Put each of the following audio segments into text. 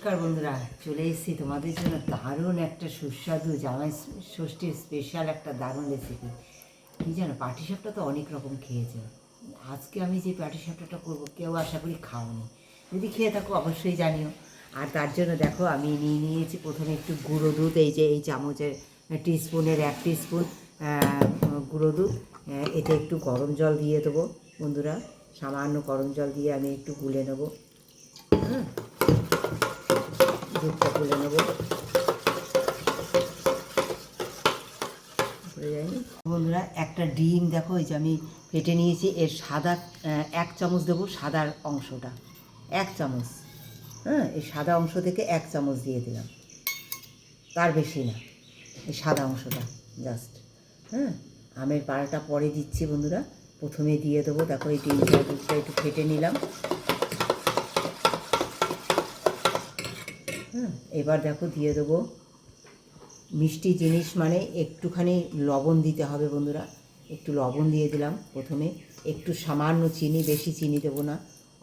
নমস্কার বন্ধুরা, চলে এসেছি তোমাদের জন্য দারুণ একটা সুস্বাদু জামাই ষষ্ঠীর স্পেশাল একটা দারুণ রেসিপি। কী জানো, পাটিসাপটা তো অনেক রকম খেয়েছো। আজকে আমি যে পাটিসাপটাটা করবো কেউ আশা করি খাওনি, যদি খেয়ে থাকো অবশ্যই জানিও। আর তার জন্য দেখো আমি নিয়েছি প্রথমে একটু গুঁড়ো দুধ, এই যে এই চামচের টিস্পুনের 1 টিস্পুন গুঁড়ো দুধ। এতে একটু গরম জল দিয়ে দেবো বন্ধুরা, সামান্য গরম জল দিয়ে আমি একটু গুলে নেবো। হ্যাঁ, দুধটা তুলে নেব। বন্ধুরা, একটা ডিম দেখো, এই যে আমি ফেটে নিয়েছি, এর সাদা 1 চামচ দেবো, সাদার অংশটা 1 চামচ। হ্যাঁ, এই সাদা অংশ থেকে 1 চামচ দিয়ে দিলাম, তার বেশি না, এই সাদা অংশটা জাস্ট। হ্যাঁ, আমের পাড়াটা পরে দিচ্ছি বন্ধুরা, প্রথমে দিয়ে দেবো। দেখো এই ডিমটা দুধটা একটু ফেটে নিলাম। হ্যাঁ, এবার দেখো দিয়ে দেবো মিষ্টি জিনিস, মানে একটুখানি লবণ দিতে হবে বন্ধুরা। একটু লবণ দিয়ে দিলাম প্রথমে, একটু সামান্য চিনি, বেশি চিনি দেবো না,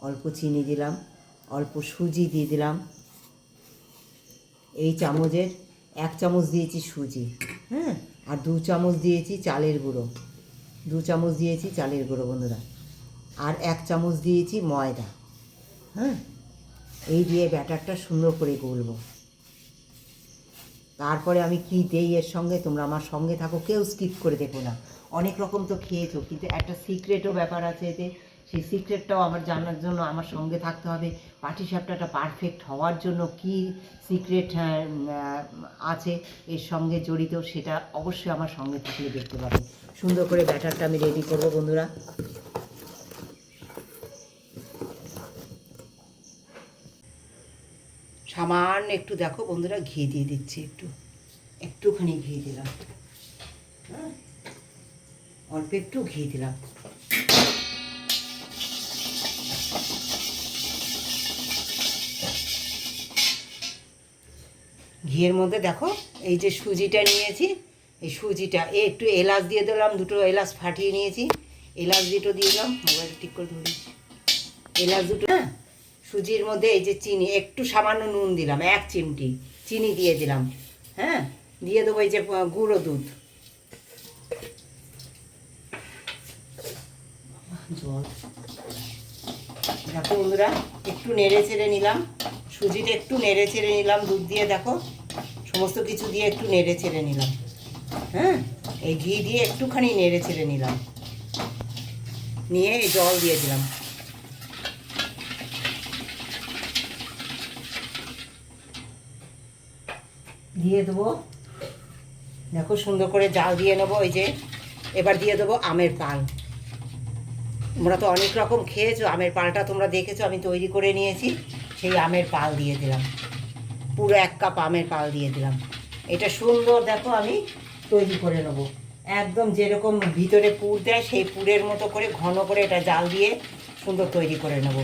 অল্প চিনি দিলাম, অল্প সুজি দিয়ে দিলাম। এই চামচের 1 চামচ দিয়েছি সুজি। হ্যাঁ, আর 2 চামচ দিয়েছি চালের গুঁড়ো, 2 চামচ দিয়েছি চালের গুঁড়ো বন্ধুরা, আর 1 চামচ দিয়েছি ময়দা। হ্যাঁ, এই দিয়ে ব্যাটারটা সুন্দর করে গুলবো। তারপরে আমি কি দেই এর সঙ্গে, তোমরা আমার সঙ্গে থাকো, কেউ স্কিপ করে দেখো না। অনেক রকম তো খেয়েছো, কিন্তু একটা সিক্রেটও ব্যাপার আছে এতে, সেই সিক্রেটটাও আমার জানার জন্য আমার সঙ্গে থাকতে হবে। পাটিসাপটাটা পারফেক্ট হওয়ার জন্য কি সিক্রেট আছে এর সঙ্গে জড়িত, সেটা অবশ্যই আমার সঙ্গে থাকলে দেখতে পাবে। সুন্দর করে ব্যাটারটা আমি রেডি করবো বন্ধুরা। সামান্য একটু দেখো বন্ধুরা ঘি দিয়ে দিচ্ছি, একটুখানি ঘি দিলাম। হ্যাঁ, অল্প একটু ঘি দিলাম। ঘিয়ের মধ্যে দেখো এই যে সুজিটা নিয়েছি, এই সুজিটা একটু এলাচ দিয়ে দিলাম, 2টো এলাচ ফাটিয়ে নিয়েছি, এলাচ 2টো দিয়ে দিলাম। মোবাইল ঠিক করে ধরিস, এলাচ 2টো। হ্যাঁ, সুজির মধ্যে এই যে চিনি, একটু সামান্য নুন দিলাম, 1 চিমটি চিনি দিয়ে দিলাম। হ্যাঁ, দিয়ে দেবো এই যে গুঁড়ো দুধ, জল। দেখো বন্ধুরা, একটু নেড়ে চেড়ে নিলাম, সুজিটা একটু নেড়ে চেড়ে নিলাম দুধ দিয়ে। দেখো সমস্ত কিছু দিয়ে একটু নেড়ে চেড়ে নিলাম। হ্যাঁ, এই ঘি দিয়ে একটুখানি নেড়ে চেড়ে নিলাম, নিয়ে এই জল দিয়ে দিলাম। দিয়ে দেবো, দেখো সুন্দর করে জাল দিয়ে নেবো। এই যে এবার দিয়ে দেবো আমের পাল। তোমরা তো অনেক রকম খেয়েছো, আমের পালটা তোমরা দেখেছো, আমি তৈরি করে নিয়েছি। সেই আমের পাল দিয়ে দিলাম, পুরো 1 কাপ আমের পাল দিয়ে দিলাম। এটা সুন্দর দেখো আমি তৈরি করে নেবো, একদম যেরকম ভিতরে পুর দেয় সেই পুরের মতো করে ঘন করে এটা জাল দিয়ে সুন্দর তৈরি করে নেব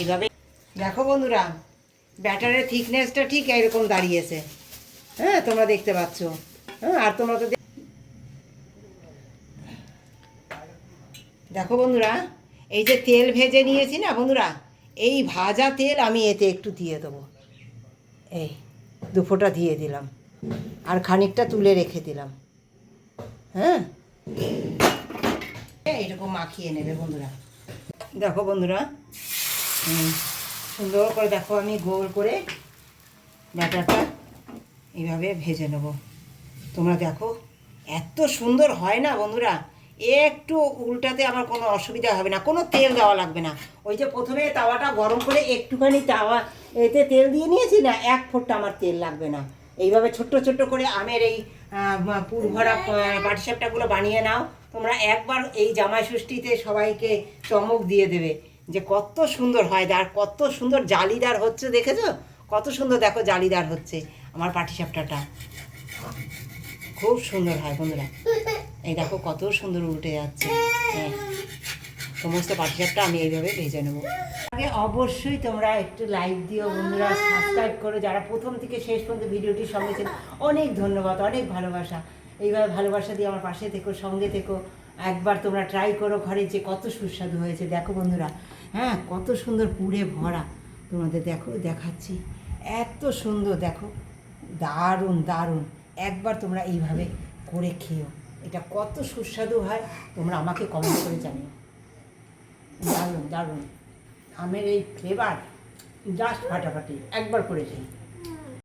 এইভাবে। দেখো বন্ধুরা, ব্যাটারের থিকনেসটা ঠিক এরকম দাঁড়িয়েছে। হ্যাঁ, তোমরা দেখতে পাচ্ছ। হ্যাঁ, আর তোমরা তো দেখো বন্ধুরা, এই যে তেল ভেজে নিয়েছি না বন্ধুরা, এই ভাজা তেল আমি এতে একটু দিয়ে দেবো। এই 2 ফোঁটা দিয়ে দিলাম, আর খানিকটা তুলে রেখে দিলাম। হ্যাঁ, এইরকম মাখিয়ে নেবে বন্ধুরা। দেখো বন্ধুরা, সুন্দর করে দেখো আমি গোল করে ব্যাটারটা এইভাবে ভেজে নেব। তোমরা দেখো এত সুন্দর হয় না বন্ধুরা, একটু উল্টাতে আমার কোনো অসুবিধা হবে না, কোনো তেল দেওয়া লাগবে না। ওই যে প্রথমে তাওয়াটা গরম করে একটুখানি তাওয়া এতে তেল দিয়ে নিয়েছি না, 1 ফোঁটা আমার তেল লাগবে না। এইভাবে ছোট্ট ছোট্ট করে আমের এই পুর ভরা পাটিসাপটাগুলো বানিয়ে নাও তোমরা একবার। এই জামাই ষষ্ঠীতে সবাইকে চমক দিয়ে দেবে যে কত সুন্দর হয়, আর কত সুন্দর জালিদার হচ্ছে। দেখেছো কত সুন্দর, দেখো জালিদার হচ্ছে আমার পাটিসাপটাটা, খুব সুন্দর হয় বন্ধুরা। এই দেখো কত সুন্দর উল্টে যাচ্ছে। হ্যাঁ, সমস্ত পাটিসাপটা আমি এইভাবে ভেজে নেবো। আগে অবশ্যই তোমরা একটু লাইক দিও বন্ধুরা, সাবস্ক্রাইব করো যারা প্রথম থেকে শেষ পর্যন্ত ভিডিওটির সঙ্গে ছিল। অনেক ধন্যবাদ, অনেক ভালোবাসা। এইভাবে ভালোবাসা দিয়ে আমার পাশে থেকো, সঙ্গে থেকো। একবার তোমরা ট্রাই করো ঘরে, যে কত সুস্বাদু হয়েছে দেখো বন্ধুরা। হ্যাঁ, কত সুন্দর পুরে ভরা, তোমাদের দেখাচ্ছি, এত সুন্দর দেখো, দারুণ দারুণ। একবার তোমরা এইভাবে করে খেও, এটা কত সুস্বাদু হয় তোমরা আমাকে কমেন্ট করে জানিও। দারুণ দারুণ, আমের এই ফ্লেভার জাস্ট ফাটাফাটি, একবার করে খেয়ে।